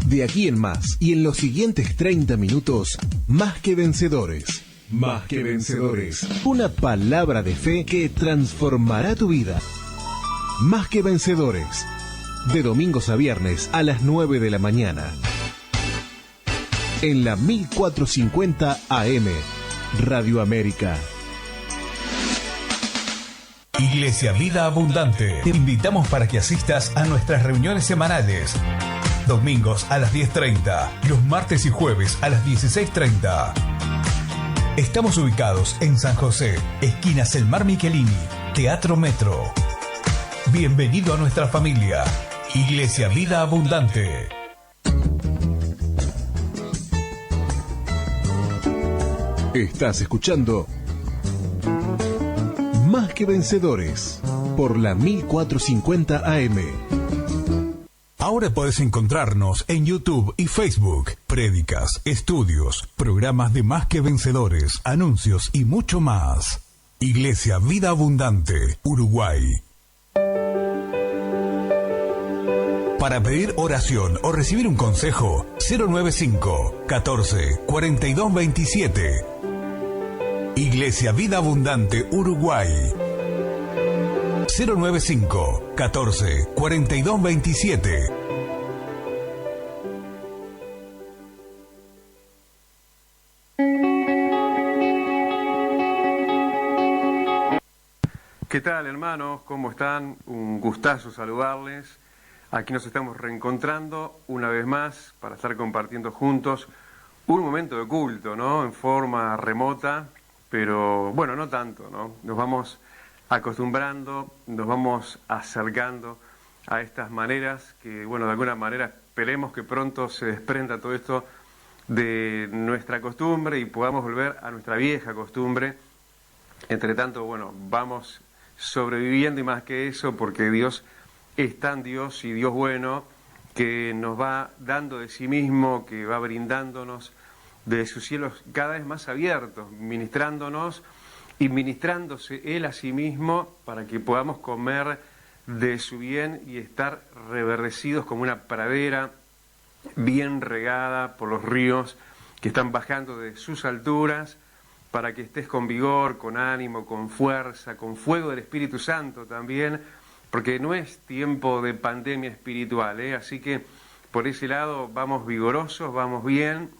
De aquí en más y en los siguientes 30 minutos, Más que Vencedores. Más que Vencedores. Una palabra de fe que transformará tu vida. Más que Vencedores. De domingos a viernes a las 9 de la mañana. En la 1450 AM. Radio América. Iglesia Vida Abundante. Te invitamos para que asistas a nuestras reuniones semanales. Domingos a las 10:30, los martes y jueves a las 16:30. Estamos ubicados en San José, esquina Selmar Michelini, Teatro Metro. Bienvenido a nuestra familia, Iglesia Vida Abundante. Estás escuchando Más que Vencedores por la 1450 AM. Ahora puedes encontrarnos en YouTube y Facebook. Prédicas, estudios, programas de Más que Vencedores, anuncios y mucho más. Iglesia Vida Abundante, Uruguay. Para pedir oración o recibir un consejo, 095 14 42 27. Iglesia Vida Abundante, Uruguay. 095 14 42 27. ¿Qué tal, hermanos? ¿Cómo están? Un gustazo saludarles. Aquí nos estamos reencontrando una vez más para estar compartiendo juntos un momento de culto, ¿no? En forma remota, pero bueno, no tanto, ¿no? Nos vamos acostumbrando, nos vamos acercando a estas maneras que, bueno, de alguna manera esperemos que pronto se desprenda todo esto de nuestra costumbre y podamos volver a nuestra vieja costumbre. Entre tanto, bueno, vamos sobreviviendo y más que eso, porque Dios es tan Dios y Dios bueno que nos va dando de sí mismo, que va brindándonos de sus cielos cada vez más abiertos, ministrándonos y ministrándose Él a sí mismo para que podamos comer de su bien y estar reverdecidos como una pradera bien regada por los ríos que están bajando de sus alturas, para que estés con vigor, con ánimo, con fuerza, con fuego del Espíritu Santo también, porque no es tiempo de pandemia espiritual, ¿eh? Así que por ese lado vamos vigorosos, vamos bien,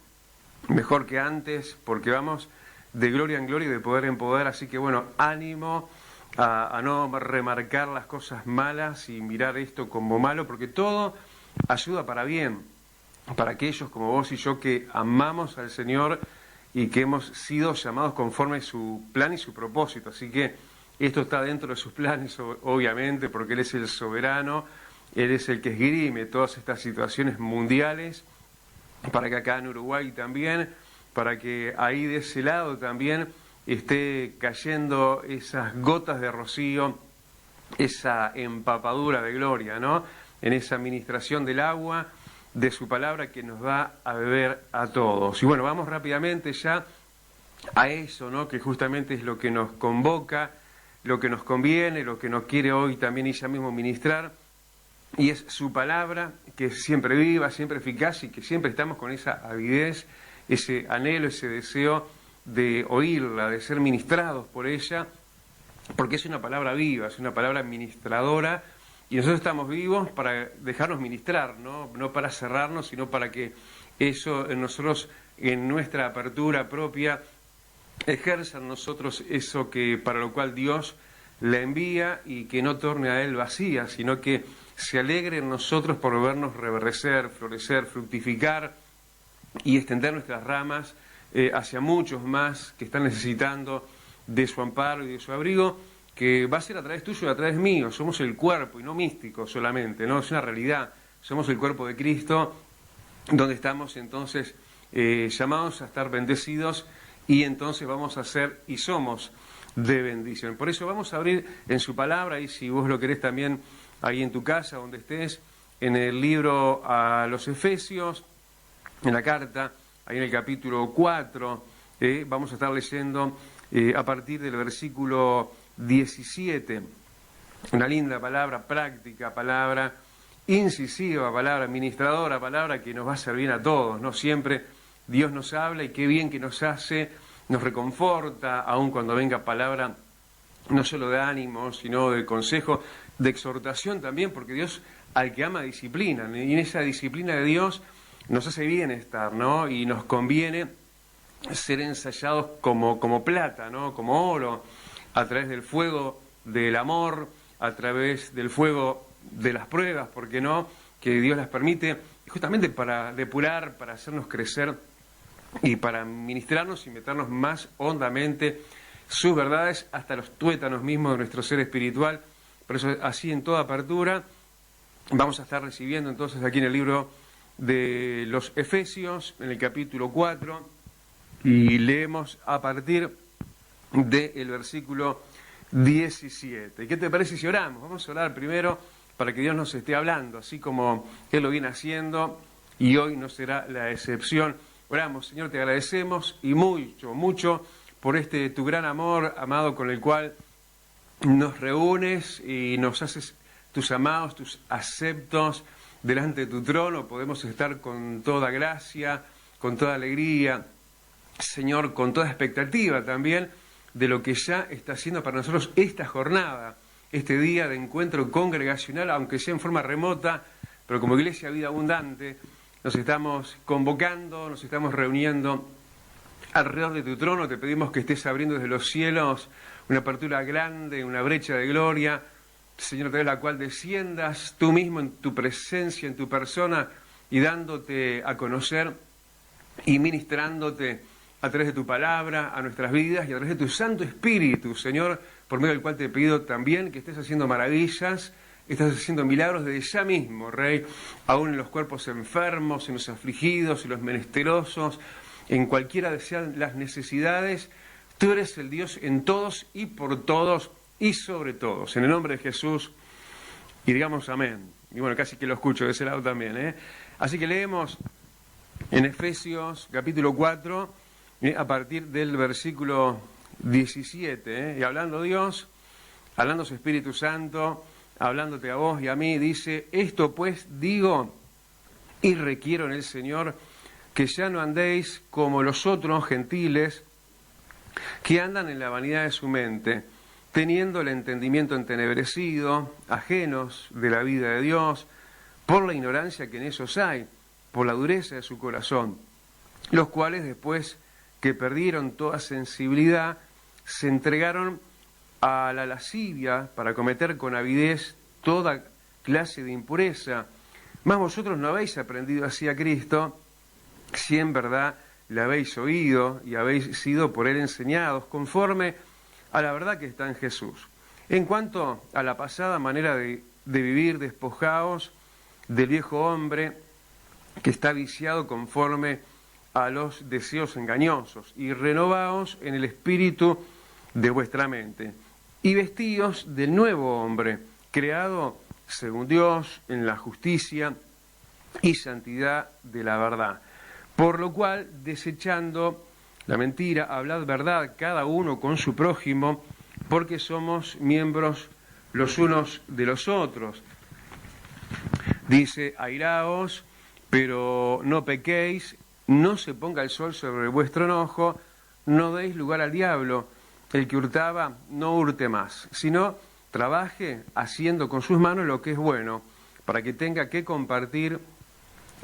mejor que antes, porque vamos de gloria en gloria y de poder en poder, así que bueno, ánimo a no remarcar las cosas malas y mirar esto como malo, porque todo ayuda para bien, para aquellos como vos y yo que amamos al Señor y que hemos sido llamados conforme a su plan y su propósito. Así que esto está dentro de sus planes, obviamente, porque Él es el soberano, Él es el que esgrime todas estas situaciones mundiales, para que acá en Uruguay también, para que ahí de ese lado también esté cayendo esas gotas de rocío, esa empapadura de gloria, ¿no? En esa administración del agua, de su palabra que nos da a beber a todos. Y bueno, vamos rápidamente ya a eso, ¿no? Que justamente es lo que nos convoca, lo que nos conviene, lo que nos quiere hoy también ella mismo ministrar, y es su palabra, que es siempre viva, siempre eficaz, y que siempre estamos con esa avidez, ese anhelo, ese deseo de oírla, de ser ministrados por ella, porque es una palabra viva, es una palabra ministradora. Y nosotros estamos vivos para dejarnos ministrar, ¿no? No para cerrarnos, sino para que eso en nosotros, en nuestra apertura propia, ejerza en nosotros eso que para lo cual Dios la envía y que no torne a Él vacía, sino que se alegre en nosotros por vernos reverdecer, florecer, fructificar y extender nuestras ramas hacia muchos más que están necesitando de su amparo y de su abrigo, que va a ser a través tuyo y a través mío. Somos el cuerpo y no místico solamente, ¿no? Es una realidad. Somos el cuerpo de Cristo, donde estamos entonces llamados a estar bendecidos y entonces vamos a ser y somos de bendición. Por eso vamos a abrir en su palabra, y si vos lo querés también ahí en tu casa, donde estés, en el libro a los Efesios, en la carta, ahí en el capítulo 4, vamos a estar leyendo a partir del versículo 17, una linda palabra, práctica palabra, incisiva, palabra ministradora, palabra que nos va a servir a todos, ¿no? Siempre Dios nos habla y qué bien que nos hace, nos reconforta, aun cuando venga palabra no solo de ánimo, sino de consejo, de exhortación también, porque Dios al que ama disciplina, y en esa disciplina de Dios nos hace bien estar, ¿no? Y nos conviene ser ensayados como plata, ¿no? Como oro, a través del fuego del amor, a través del fuego de las pruebas, ¿por qué no? Que Dios las permite justamente para depurar, para hacernos crecer y para ministrarnos y meternos más hondamente sus verdades hasta los tuétanos mismos de nuestro ser espiritual. Por eso, así en toda apertura, vamos a estar recibiendo entonces aquí en el libro de los Efesios, en el capítulo 4, y leemos a partir del versículo 17. ¿Qué te parece si oramos? Vamos a orar primero para que Dios nos esté hablando, así como Él lo viene haciendo, y hoy no será la excepción. Oramos. Señor, te agradecemos y mucho, mucho por tu gran amor, amado, con el cual nos reúnes y nos haces tus amados, tus aceptos delante de tu trono. Podemos estar con toda gracia, con toda alegría, Señor, con toda expectativa también de lo que ya está haciendo para nosotros esta jornada, este día de encuentro congregacional, aunque sea en forma remota, pero como Iglesia Vida Abundante nos estamos convocando, nos estamos reuniendo alrededor de tu trono. Te pedimos que estés abriendo desde los cielos una apertura grande, una brecha de gloria, Señor, a través de la cual desciendas tú mismo en tu presencia, en tu persona, y dándote a conocer y ministrándote a través de tu palabra a nuestras vidas y a través de tu Santo Espíritu, Señor, por medio del cual te pido también que estés haciendo maravillas, estás haciendo milagros desde ya mismo, Rey, aún en los cuerpos enfermos, en los afligidos, en los menesterosos, en cualquiera de sean las necesidades. Tú eres el Dios en todos y por todos y sobre todos. En el nombre de Jesús, y digamos amén. Y bueno, casi que lo escucho de ese lado también, ¿eh? Así que leemos en Efesios capítulo 4, a partir del versículo 17, y hablando Dios, hablando su Espíritu Santo, hablándote a vos y a mí, dice: esto pues digo y requiero en el Señor, que ya no andéis como los otros gentiles que andan en la vanidad de su mente, teniendo el entendimiento entenebrecido, ajenos de la vida de Dios, por la ignorancia que en ellos hay, por la dureza de su corazón, los cuales después que perdieron toda sensibilidad, se entregaron a la lascivia para cometer con avidez toda clase de impureza. Mas vosotros no habéis aprendido así a Cristo, si en verdad le habéis oído y habéis sido por él enseñados, conforme a la verdad que está en Jesús. En cuanto a la pasada manera de vivir, despojaos del viejo hombre que está viciado conforme a los deseos engañosos, y renovaos en el espíritu de vuestra mente, y vestíos del nuevo hombre, creado según Dios en la justicia y santidad de la verdad. Por lo cual, desechando la mentira, hablad verdad cada uno con su prójimo, porque somos miembros los unos de los otros. Dice: airaos, pero no pequéis, no se ponga el sol sobre vuestro enojo, no deis lugar al diablo. El que hurtaba, no hurte más, sino trabaje haciendo con sus manos lo que es bueno, para que tenga que compartir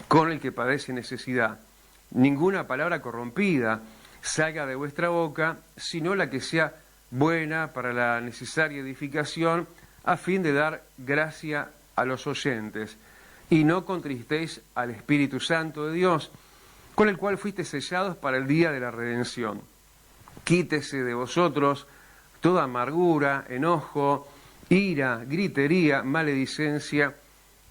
con el que padece necesidad. Ninguna palabra corrompida salga de vuestra boca, sino la que sea buena para la necesaria edificación, a fin de dar gracia a los oyentes. Y no contristéis al Espíritu Santo de Dios, con el cual fuisteis sellados para el día de la redención. Quítese de vosotros toda amargura, enojo, ira, gritería, maledicencia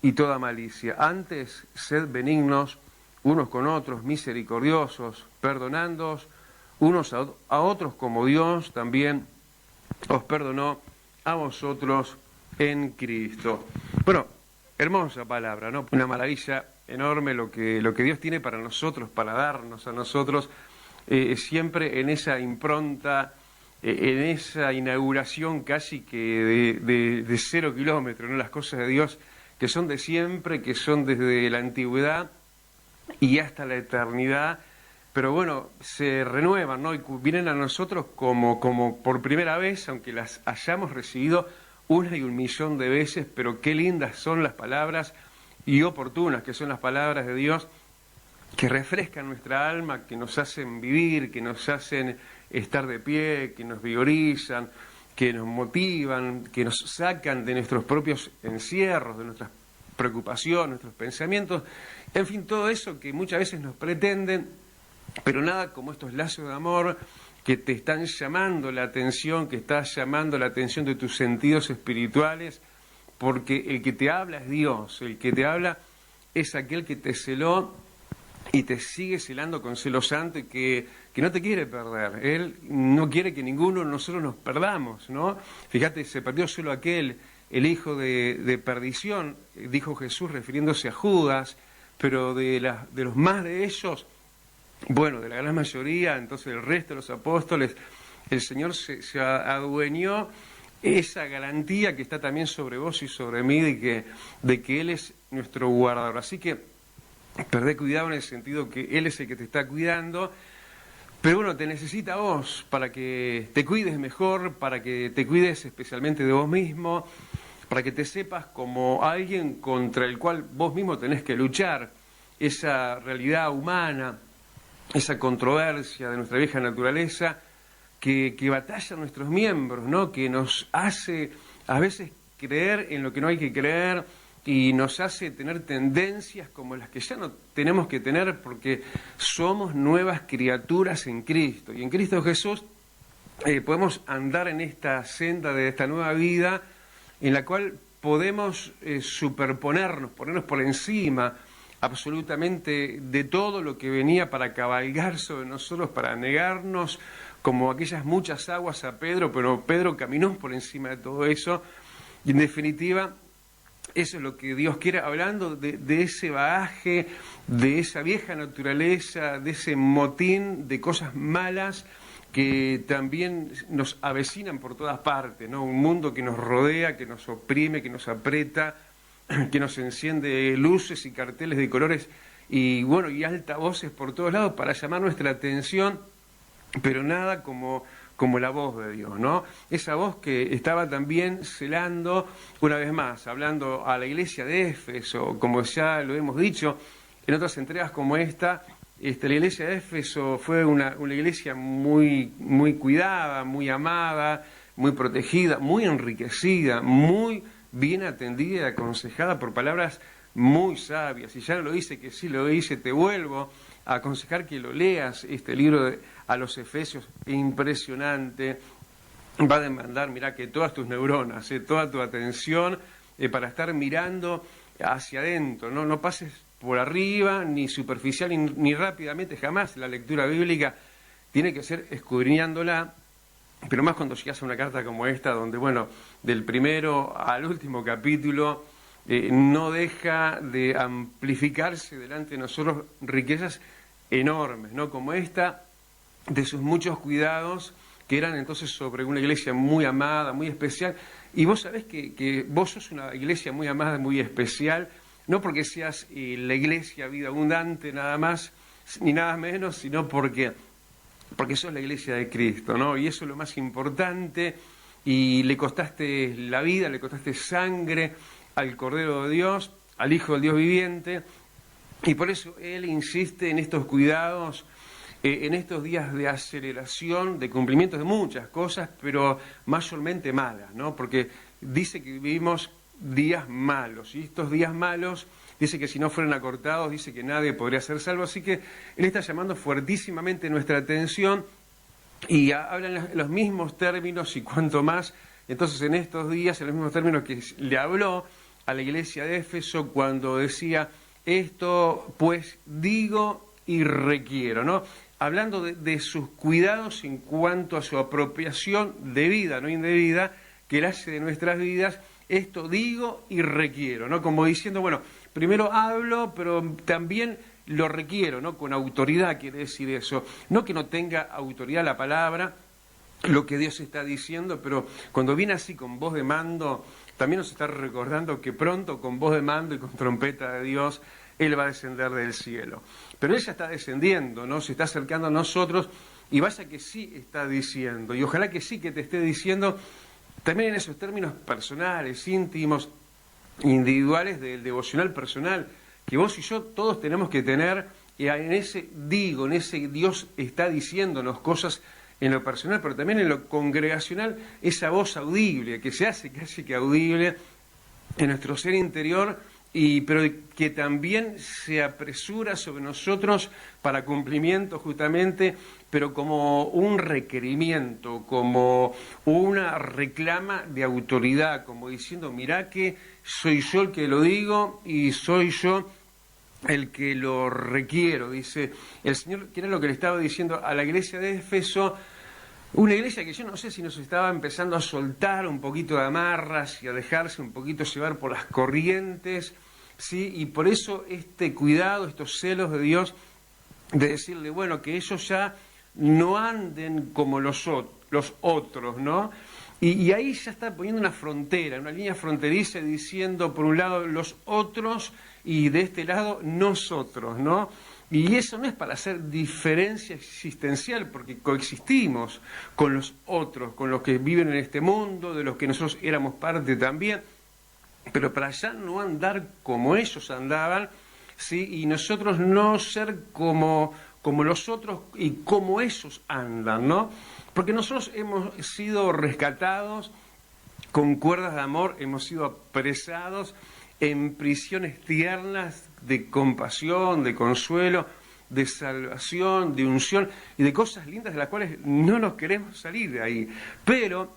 y toda malicia. Antes, sed benignos unos con otros, misericordiosos, perdonándoos unos a otros como Dios también os perdonó a vosotros en Cristo. Bueno, hermosa palabra, ¿no? Una maravilla enorme lo que Dios tiene para nosotros, para darnos a nosotros, siempre en esa impronta, en esa inauguración casi que de 0 kilómetros, ¿no? Las cosas de Dios que son de siempre, que son desde la antigüedad y hasta la eternidad, pero bueno, se renuevan, ¿no? Y vienen a nosotros como por primera vez, aunque las hayamos recibido una y un millón de veces, pero qué lindas son las palabras y oportunas que son las palabras de Dios, que refrescan nuestra alma, que nos hacen vivir, que nos hacen estar de pie, que nos vigorizan, que nos motivan, que nos sacan de nuestros propios encierros, de nuestras preocupaciones, nuestros pensamientos, en fin, todo eso que muchas veces nos pretenden, pero nada como estos lazos de amor que te están llamando la atención, que estás llamando la atención de tus sentidos espirituales, porque el que te habla es Dios, el que te habla es aquel que te celó y te sigue celando con celo santo y que no te quiere perder. Él no quiere que ninguno de nosotros nos perdamos, ¿no? Fíjate, se perdió solo aquel, el hijo de perdición, dijo Jesús refiriéndose a Judas, pero de los más de ellos, bueno, de la gran mayoría, entonces el resto de los apóstoles, el Señor se adueñó esa garantía que está también sobre vos y sobre mí de que Él es nuestro guardador. Así que perdé cuidado en el sentido que Él es el que te está cuidando, pero bueno, te necesita a vos para que te cuides mejor, para que te cuides especialmente de vos mismo, para que te sepas como alguien contra el cual vos mismo tenés que luchar, esa realidad humana, esa controversia de nuestra vieja naturaleza que batalla nuestros miembros, ¿no? Que nos hace a veces creer en lo que no hay que creer y nos hace tener tendencias como las que ya no tenemos que tener porque somos nuevas criaturas en Cristo. Y en Cristo Jesús podemos andar en esta senda de esta nueva vida en la cual podemos superponernos, ponernos por encima absolutamente de todo lo que venía para cabalgar sobre nosotros, para negarnos como aquellas muchas aguas a Pedro, pero Pedro caminó por encima de todo eso, y en definitiva, eso es lo que Dios quiere, hablando de ese bagaje, de esa vieja naturaleza, de ese motín de cosas malas que también nos avecinan por todas partes, ¿no? Un mundo que nos rodea, que nos oprime, que nos aprieta, que nos enciende luces y carteles de colores y bueno, y altavoces por todos lados para llamar nuestra atención, pero nada como la voz de Dios, ¿no? Esa voz que estaba también celando, una vez más, hablando a la iglesia de Éfeso, como ya lo hemos dicho en otras entregas como esta, la iglesia de Éfeso fue una iglesia muy, muy cuidada, muy amada, muy protegida, muy enriquecida, muy bien atendida y aconsejada por palabras muy sabias. Y ya no lo hice, que sí lo hice, te vuelvo a aconsejar que lo leas, este libro a los Efesios, impresionante. Va a demandar, mirá, que todas tus neuronas, toda tu atención para estar mirando hacia adentro, ¿no? No pases por arriba, ni superficial, ni rápidamente, jamás. La lectura bíblica tiene que ser escudriñándola, pero más cuando llegas a una carta como esta, donde, bueno, del primero al último capítulo, no deja de amplificarse delante de nosotros riquezas enormes, ¿no? Como esta, de sus muchos cuidados, que eran entonces sobre una iglesia muy amada, muy especial. Y vos sabés que vos sos una iglesia muy amada, muy especial, no porque seas la iglesia Vida Abundante nada más, ni nada menos, sino porque sos la iglesia de Cristo, ¿no? Y eso es lo más importante, y le costaste la vida, le costaste sangre al Cordero de Dios, al Hijo del Dios viviente, y por eso Él insiste en estos cuidados, en estos días de aceleración, de cumplimiento de muchas cosas, pero mayormente malas, ¿no? Porque dice que vivimos días malos, y estos días malos, dice que si no fueran acortados, dice que nadie podría ser salvo, así que Él está llamando fuertísimamente nuestra atención, y hablan en los mismos términos y cuanto más, entonces en estos días, en los mismos términos que le habló a la iglesia de Éfeso cuando decía, esto pues digo y requiero, ¿no? Hablando de sus cuidados en cuanto a su apropiación debida, no indebida, que Él hace de nuestras vidas, esto digo y requiero, ¿no? Como diciendo, bueno, primero hablo, pero también lo requiero, ¿no? Con autoridad quiere decir eso. No que no tenga autoridad la palabra, lo que Dios está diciendo, pero cuando viene así con voz de mando, también nos está recordando que pronto, con voz de mando y con trompeta de Dios, Él va a descender del cielo. Pero Él ya está descendiendo, ¿no? Se está acercando a nosotros, y vaya que sí está diciendo, y ojalá que sí que te esté diciendo, también en esos términos personales, íntimos, individuales, del devocional personal, que vos y yo todos tenemos que tener, en ese Dios está diciéndonos cosas en lo personal, pero también en lo congregacional, esa voz audible, que se hace casi que audible en nuestro ser interior, pero que también se apresura sobre nosotros para cumplimiento justamente, pero como un requerimiento, como una reclama de autoridad, como diciendo, mirá que soy yo el que lo digo y soy yo el que lo requiero. Dice el Señor, que era lo que le estaba diciendo a la iglesia de Éfeso, una iglesia que yo no sé si nos estaba empezando a soltar un poquito de amarras y a dejarse un poquito llevar por las corrientes, ¿sí? Y por eso este cuidado, estos celos de Dios, de decirle, bueno, que ellos ya no anden como los otros, ¿no? Y ahí ya está poniendo una frontera, una línea fronteriza, diciendo, por un lado, los otros, y de este lado, nosotros, ¿no? Y eso no es para hacer diferencia existencial, porque coexistimos con los otros, con los que viven en este mundo, de los que nosotros éramos parte también, pero para ya no andar como ellos andaban, ¿sí? Y nosotros no ser como los otros y como ellos andan, ¿no? Porque nosotros hemos sido rescatados con cuerdas de amor, hemos sido apresados en prisiones tiernas de compasión, de consuelo, de salvación, de unción y de cosas lindas de las cuales no nos queremos salir de ahí. Pero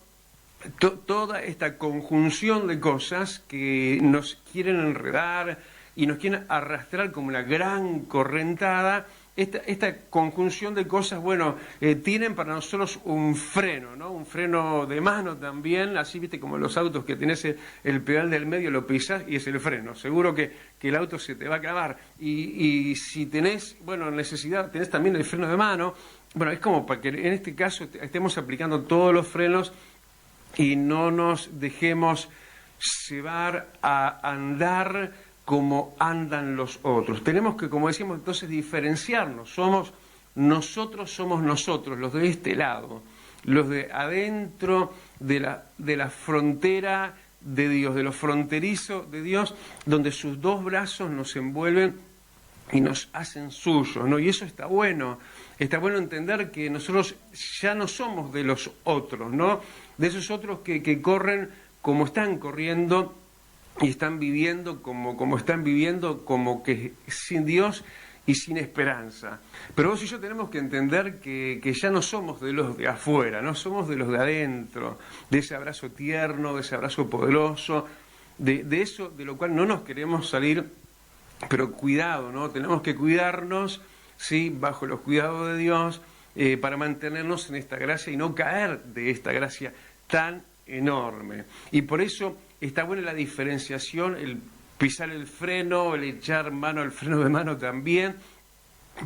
toda esta conjunción de cosas que nos quieren enredar y nos quieren arrastrar como una gran correntada, esta conjunción de cosas, bueno, tienen para nosotros un freno, ¿no? Un freno de mano también, así, viste, como los autos que tenés el pedal del medio, lo pisás y es el freno. Seguro que el auto se te va a clavar. Y si tenés, bueno, necesidad, tenés también el freno de mano. Bueno, es como para que en este caso estemos aplicando todos los frenos y no nos dejemos llevar a andar como andan los otros. Tenemos que, como decíamos, entonces diferenciarnos. Nosotros, los de este lado, los de adentro de la frontera de Dios, de lo fronterizo de Dios, donde sus dos brazos nos envuelven y nos hacen suyos, ¿no? Y eso está bueno entender que nosotros ya no somos de los otros, ¿no? De esos otros que corren como están corriendo y están viviendo como están viviendo, como que sin Dios y sin esperanza. Pero vos y yo tenemos que entender que ya no somos de los de afuera, no somos de los de adentro, de ese abrazo tierno, de ese abrazo poderoso, de eso de lo cual no nos queremos salir, pero cuidado, ¿no? Tenemos que cuidarnos, ¿sí? Bajo los cuidados de Dios, para mantenernos en esta gracia y no caer de esta gracia tan enorme. Y por eso está buena la diferenciación, el pisar el freno, el echar mano al freno de mano también,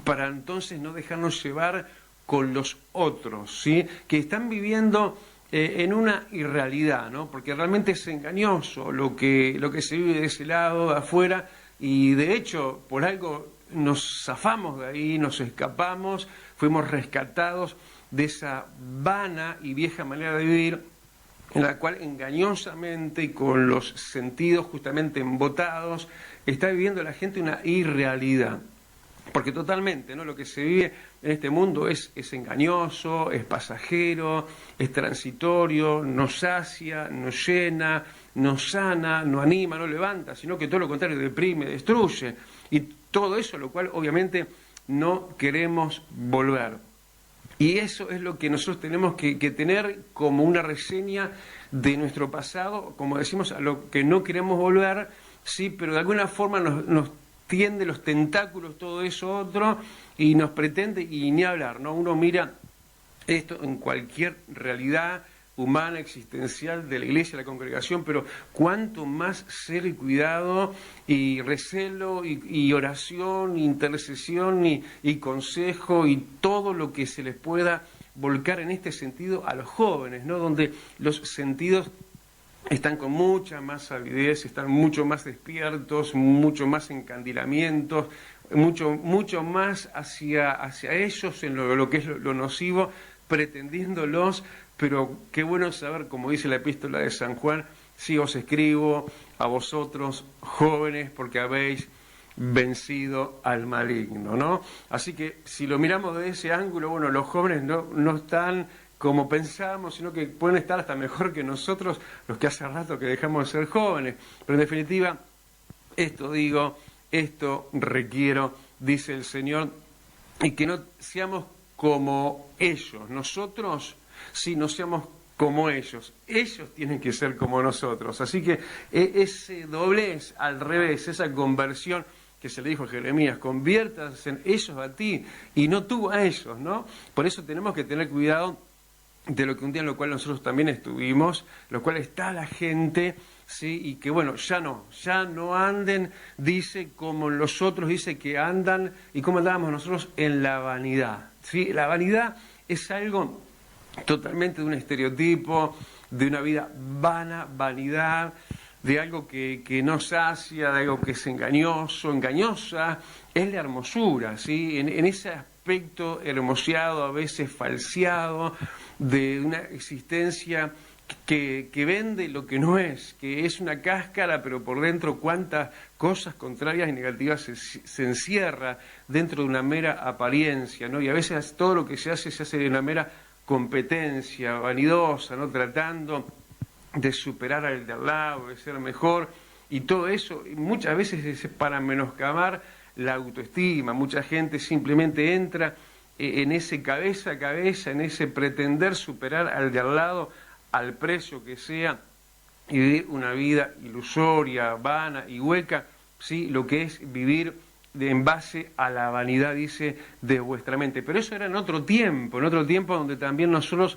para entonces no dejarnos llevar con los otros, ¿sí? Que están viviendo en una irrealidad, ¿no? Porque realmente es engañoso lo que se vive de ese lado, de afuera, y de hecho, por algo nos zafamos de ahí, nos escapamos, fuimos rescatados de esa vana y vieja manera de vivir, en la cual engañosamente y con los sentidos justamente embotados está viviendo la gente una irrealidad. Porque totalmente, ¿no? Lo que se vive en este mundo es engañoso, es pasajero, es transitorio, no sacia, no llena, no sana, no anima, no levanta, sino que todo lo contrario, deprime, destruye. Y todo eso, lo cual obviamente no queremos volver. Y eso es lo que nosotros tenemos que tener como una reseña de nuestro pasado, como decimos, a lo que no queremos volver, sí, pero de alguna forma nos tiende los tentáculos todo eso otro y nos pretende, y ni hablar, ¿no? Uno mira esto en cualquier realidad humana, existencial de la iglesia, de la congregación, pero cuánto más celo y cuidado y recelo y oración, intercesión y consejo y todo lo que se les pueda volcar en este sentido a los jóvenes, ¿no? Donde los sentidos están con mucha más avidez, están mucho más despiertos, mucho más encandilamientos, mucho más hacia ellos en lo que es lo nocivo, pretendiéndolos, pero qué bueno saber, como dice la epístola de San Juan, sí os escribo a vosotros, jóvenes, porque habéis vencido al maligno, ¿no? Así que si lo miramos de ese ángulo, bueno, los jóvenes no están como pensábamos, sino que pueden estar hasta mejor que nosotros, los que hace rato que dejamos de ser jóvenes. Pero en definitiva, esto digo, esto requiero, dice el Señor, y que no seamos como ellos. Nosotros, sí, no seamos como ellos. Ellos tienen que ser como nosotros. Así que ese doblez al revés, esa conversión que se le dijo a Jeremías, conviértanse en ellos a ti y no tú a ellos, ¿no? Por eso tenemos que tener cuidado de lo que un día en lo cual nosotros también estuvimos, lo cual está la gente, ¿sí? Y que bueno, ya no anden, dice, como los otros, dice que andan, y como andábamos nosotros en la vanidad, ¿sí? La vanidad es algo totalmente de un estereotipo, de una vida vana, vanidad, de algo que no sacia, de algo que es engañoso, engañosa, es la hermosura, ¿sí? En ese aspecto hermoseado, a veces falseado, de una existencia que vende lo que no es, que es una cáscara, pero por dentro cuántas cosas contrarias y negativas se encierra dentro de una mera apariencia, ¿no? Y a veces todo lo que se hace de una mera competencia vanidosa, ¿no? Tratando de superar al de al lado, de ser mejor, y todo eso muchas veces es para menoscabar la autoestima. Mucha gente simplemente entra en ese cabeza a cabeza, en ese pretender superar al de al lado al precio que sea y vivir una vida ilusoria, vana y hueca, ¿sí? Lo que es vivir en base a la vanidad, dice, de vuestra mente. Pero eso era en otro tiempo donde también nosotros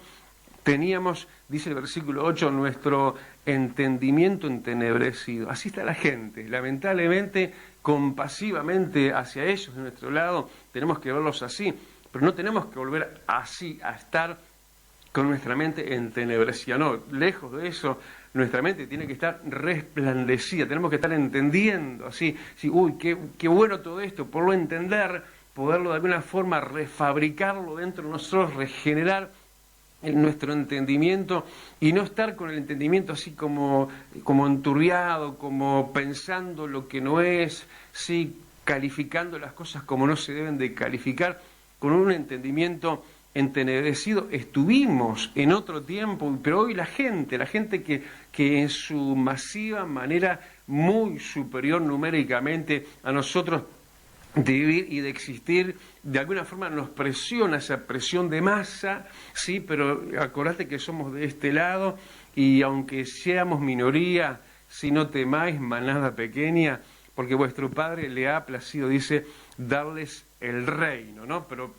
teníamos, dice el versículo 8, nuestro entendimiento entenebrecido. Así está la gente, lamentablemente, compasivamente hacia ellos de nuestro lado, tenemos que verlos así, pero no tenemos que volver así a estar con nuestra mente entenebrecida, no, lejos de eso. Nuestra mente tiene que estar resplandecida, tenemos que estar entendiendo así, sí, uy, qué bueno todo esto, poderlo entender, poderlo de alguna forma refabricarlo dentro de nosotros, regenerar en nuestro entendimiento y no estar con el entendimiento así como enturbiado, como pensando lo que no es, sí, calificando las cosas como no se deben de calificar, con un entendimiento entenebrecido. Estuvimos en otro tiempo, pero hoy la gente que en su masiva manera muy superior numéricamente a nosotros de vivir y de existir, de alguna forma nos presiona esa presión de masa, sí, pero acordate que somos de este lado y aunque seamos minoría, si no temáis, manada pequeña, porque vuestro Padre le ha placido, dice, darles el reino, ¿no? Pero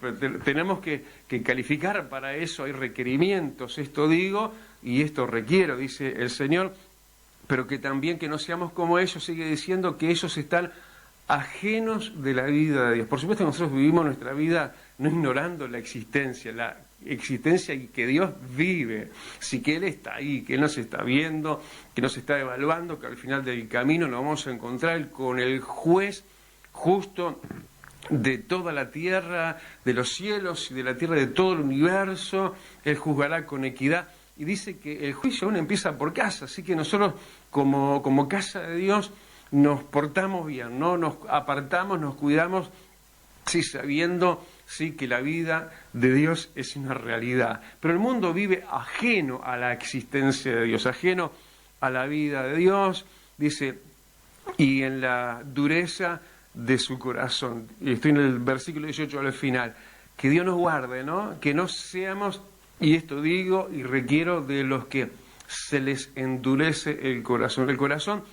tenemos que calificar para eso, hay requerimientos, esto digo y esto requiero, dice el Señor, pero que también que no seamos como ellos, sigue diciendo que ellos están ajenos de la vida de Dios. Por supuesto, nosotros vivimos nuestra vida no ignorando la existencia y que Dios vive, sí, que Él está ahí, que Él nos está viendo, que nos está evaluando, que al final del camino nos vamos a encontrar con el juez justo de toda la tierra, de los cielos y de la tierra, de todo el universo. Él juzgará con equidad. Y dice que el juicio aún empieza por casa, así que nosotros como casa de Dios nos portamos bien, ¿no? Nos apartamos, nos cuidamos, sí, sabiendo, sí, que la vida de Dios es una realidad. Pero el mundo vive ajeno a la existencia de Dios, ajeno a la vida de Dios, dice, y en la dureza de su corazón. Y estoy en el versículo 18 al final. Que Dios nos guarde, ¿no? Que no seamos, y esto digo y requiero, de los que se les endurece el corazón. El corazón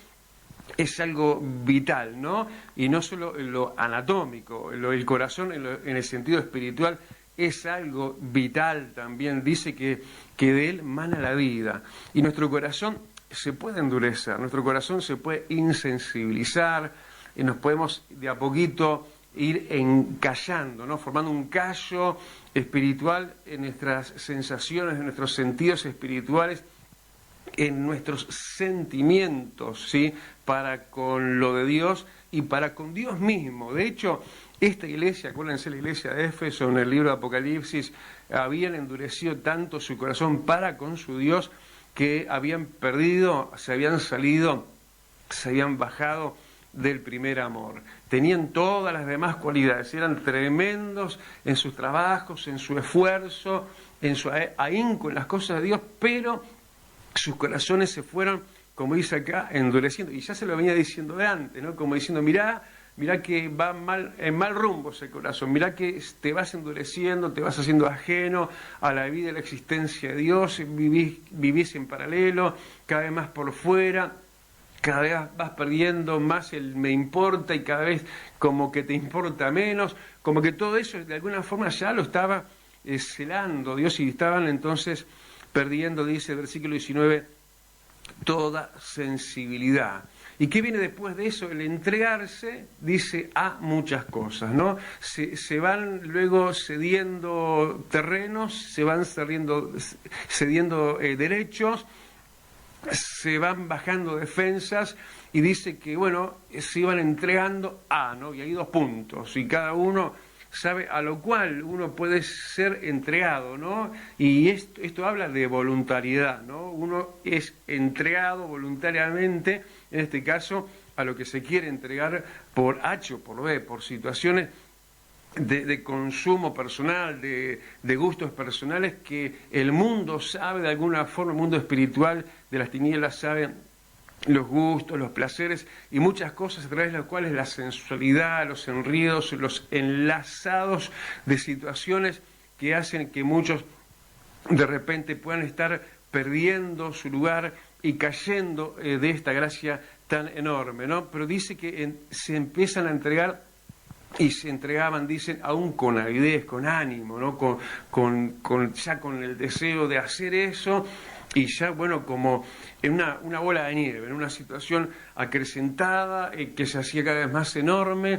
es algo vital, ¿no? Y no solo en lo anatómico, el corazón en el sentido espiritual es algo vital también. Dice que de él mana la vida. Y nuestro corazón se puede endurecer, nuestro corazón se puede insensibilizar, y nos podemos de a poquito ir encallando, ¿no? Formando un callo espiritual en nuestras sensaciones, en nuestros sentidos espirituales, en nuestros sentimientos, ¿sí?, para con lo de Dios y para con Dios mismo. De hecho, esta iglesia, acuérdense la iglesia de Éfeso, en el libro de Apocalipsis, habían endurecido tanto su corazón para con su Dios que habían perdido, se habían salido, se habían bajado del primer amor. Tenían todas las demás cualidades, eran tremendos en sus trabajos, en su esfuerzo, en su ahínco en las cosas de Dios, pero sus corazones se fueron, como dice acá, endureciendo. Y ya se lo venía diciendo de antes, ¿no? Como diciendo, mirá que va en mal rumbo ese corazón, mirá que te vas endureciendo, te vas haciendo ajeno a la vida y la existencia de Dios, vivís en paralelo, cada vez más por fuera, cada vez vas perdiendo más el me importa y cada vez como que te importa menos, como que todo eso de alguna forma ya lo estaba celando Dios y estaban entonces perdiendo, dice el versículo 19, toda sensibilidad. ¿Y qué viene después de eso? El entregarse, dice, a muchas cosas, ¿no? Se van luego cediendo terrenos, se van cediendo derechos, se van bajando defensas y dice que, bueno, se iban entregando a, ¿no? Y hay 2 puntos, y cada uno sabe a lo cual uno puede ser entregado, ¿no? Y esto habla de voluntariedad, ¿no? Uno es entregado voluntariamente, en este caso, a lo que se quiere entregar por H o por B, por situaciones de consumo personal, de gustos personales que el mundo sabe de alguna forma, el mundo espiritual de las tinieblas sabe los gustos, los placeres y muchas cosas a través de las cuales la sensualidad, los enredos, los enlazados de situaciones que hacen que muchos de repente puedan estar perdiendo su lugar y cayendo de esta gracia tan enorme, ¿no? Pero dice que se empiezan a entregar y se entregaban, dicen, aún con avidez, con ánimo, ¿no? Ya con el deseo de hacer eso y ya, bueno, como en una bola de nieve, en una situación acrecentada, que se hacía cada vez más enorme,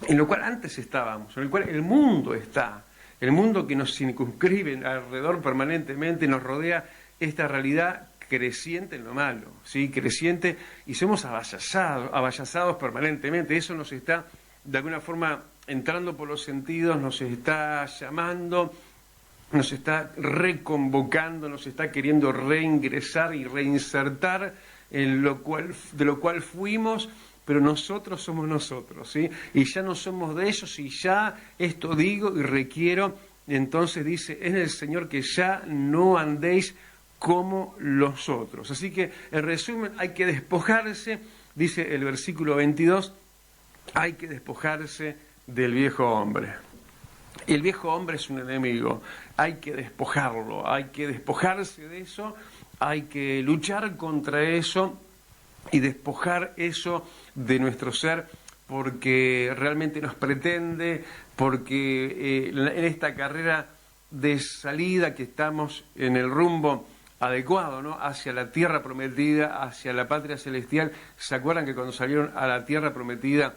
en lo cual antes estábamos, en el cual el mundo está, el mundo que nos circunscribe alrededor permanentemente, nos rodea esta realidad creciente en lo malo, ¿sí? Creciente, y somos avasazados permanentemente. Eso nos está, de alguna forma, entrando por los sentidos, nos está llamando, nos está reconvocando, nos está queriendo reingresar y reinsertar en de lo cual fuimos, pero nosotros somos nosotros, ¿sí? Y ya no somos de ellos, y ya esto digo y requiero, entonces dice, es el Señor que ya no andéis como los otros. Así que, en resumen, hay que despojarse, dice el versículo 22, hay que despojarse del viejo hombre. El viejo hombre es un enemigo, hay que despojarlo, hay que despojarse de eso, hay que luchar contra eso y despojar eso de nuestro ser, porque realmente nos pretende, porque en esta carrera de salida que estamos en el rumbo adecuado, ¿no? Hacia la tierra prometida, hacia la patria celestial. ¿Se acuerdan que cuando salieron a la tierra prometida,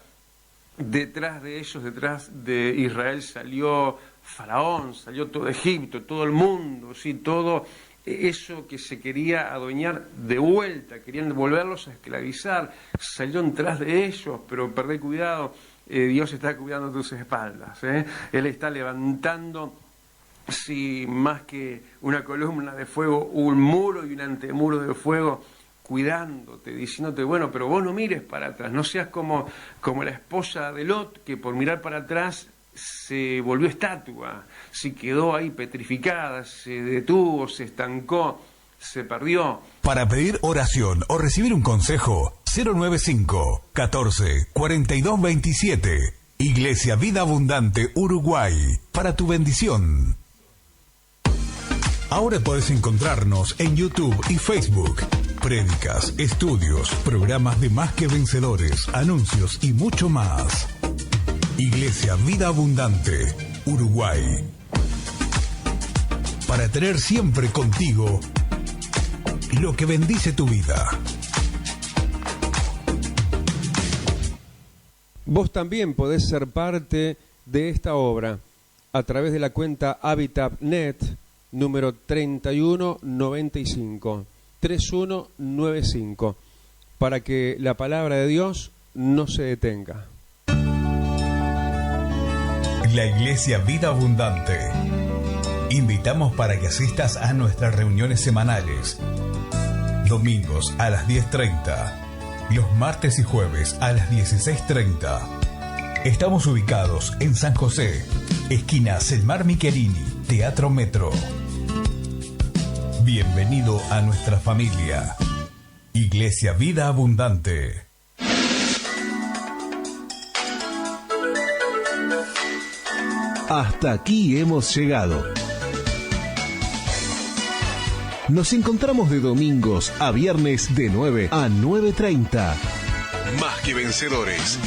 detrás de ellos, detrás de Israel, salió Faraón, salió todo Egipto, todo el mundo, ¿sí? Todo eso que se quería adueñar de vuelta, querían volverlos a esclavizar, salió detrás de ellos, pero perdé cuidado, Dios está cuidando tus espaldas, ¿eh? Él está levantando, sí, más que una columna de fuego, un muro y un antemuro de fuego, cuidándote, diciéndote, bueno, pero vos no mires para atrás, no seas como la esposa de Lot, que por mirar para atrás se volvió estatua, se quedó ahí petrificada, se detuvo, se estancó, se perdió. Para pedir oración o recibir un consejo, 095 14 42 27. Iglesia Vida Abundante Uruguay, para tu bendición. Ahora podés encontrarnos en YouTube y Facebook. Prédicas, estudios, programas de Más que Vencedores, anuncios y mucho más. Iglesia Vida Abundante, Uruguay. Para tener siempre contigo lo que bendice tu vida. Vos también podés ser parte de esta obra a través de la cuenta HabitatNet número 3195. 3195, para que la palabra de Dios no se detenga. La Iglesia Vida Abundante. Invitamos para que asistas a nuestras reuniones semanales. Domingos a las 10:30. Los martes y jueves a las 16:30. Estamos ubicados en San José, esquina Selmar Michelini, Teatro Metro. Bienvenido a nuestra familia. Iglesia Vida Abundante. Hasta aquí hemos llegado. Nos encontramos de domingos a viernes de 9 a 9:30. Más que vencedores.